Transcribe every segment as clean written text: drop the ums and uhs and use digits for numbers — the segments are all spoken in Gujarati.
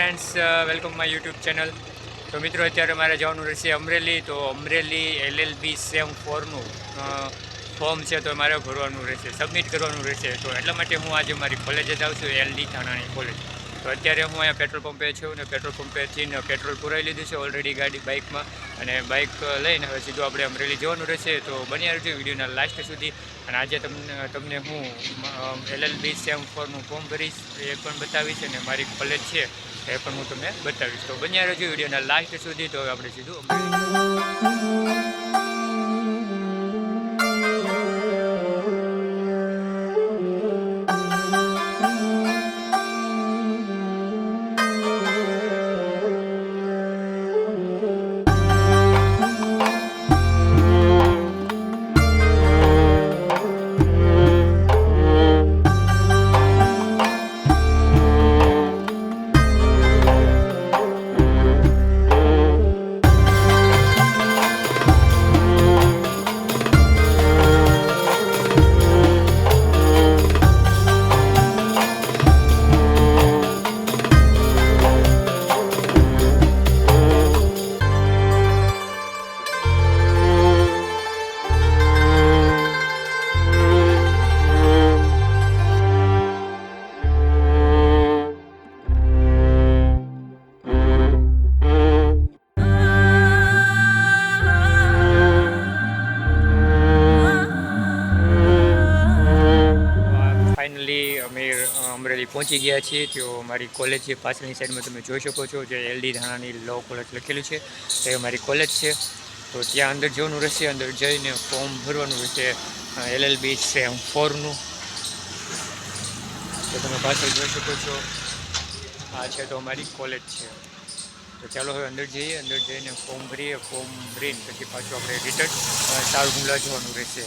Friends, welcome my YouTube channel. તો મિત્રો અત્યારે મારે જવાનું રહેશે અમરેલી. તો અમરેલી LLB સેમ 4નું ફોર્મ છે તો મારે ભરવાનું રહેશે, સબમિટ કરવાનું રહેશે. તો એટલા માટે હું આજે મારી કોલેજે જ આવું છું, LD થાણાની કોલેજ. તો અત્યારે હું અહીંયા પેટ્રોલ પંપે છું ને પેટ્રોલ પંપેથી પેટ્રોલ પુરાવી લીધું છે ઓલરેડી ગાડી બાઇકમાં, અને બાઇક લઈને હવે સીધું આપણે અમરેલી જવાનું રહેશે. તો બની રહેજો વિડીયોના લાસ્ટ સુધી. અને આજે તમને હું LLB સેમ 4નું ફોર્મ ભરીશ એ પણ બતાવીશ, અને મારી કોલેજ છે એ પણ હું તમને બતાવીશ. તો બન્યા રહેજો વિડીયોના લાસ્ટ સુધી. તો આપણે સીધું અમરેલી પહોંચી ગયા છીએ. તો મારી કોલેજ છે, પાછળની સાઈડમાં તમે જોઈ શકો છો જે LD થાણાની લો કોલેજ લખેલું છે એ મારી કોલેજ છે. તો ત્યાં અંદર જવાનું રહેશે, અંદર જઈને ફોર્મ ભરવાનું રહેશે LLB સેમ 4નું. તો તમે પાછળ જોઈ શકો છો આ છે તો અમારી કોલેજ છે. તો ચાલો હવે અંદર જઈએ, અંદર જઈને ફોર્મ ભરીએ. ફોર્મ ભરીને પછી પાછું આપણે રિટર્ન સાવરકુંડલા જવાનું રહેશે.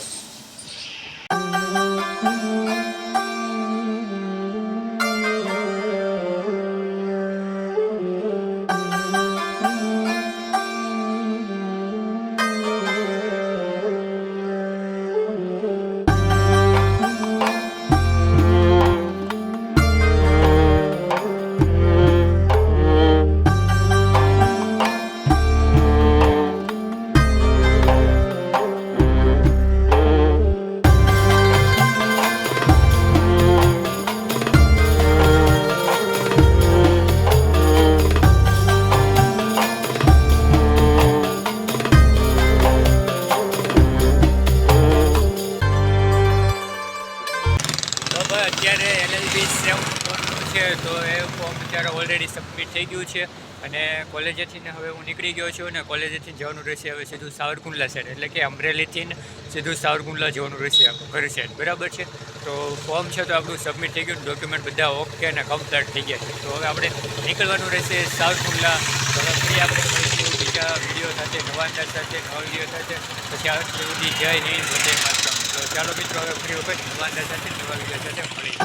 અત્યારે LLB સેમ 4નું છે તો એ ફોર્મ અત્યારે ઓલરેડી સબમિટ થઈ ગયું છે, અને કોલેજેથી ને હવે હું નીકળી ગયો છું. અને કોલેજેથી જવાનું રહેશે હવે સીધું સાવરકુંડલા સાઈડ, એટલે કે અમરેલીથી સીધું સાવરકુંડલા જવાનું રહેશે ઘર સાઈડ, બરાબર છે. તો ફોર્મ છે તો આપણું સબમિટ થઈ ગયું, ડોક્યુમેન્ટ બધા ઓકે અને કમ્પ્લીટ થઈ ગયા છે. તો હવે આપણે નીકળવાનું રહેશે સાવરકુંડલા. તો હવે ફરી આપણે બીજા વિડીયો સાથે, નવા અંદાજ સાથે, નવા વિડીયો સાથે. પછી આ સુધી જય હિન્દ, વંદે માતરમ. તો ચાલો મિત્રો હવે ફરી વખત નવા અંદાજ સાથે, નવા વિડીયો સાથે મળીએ.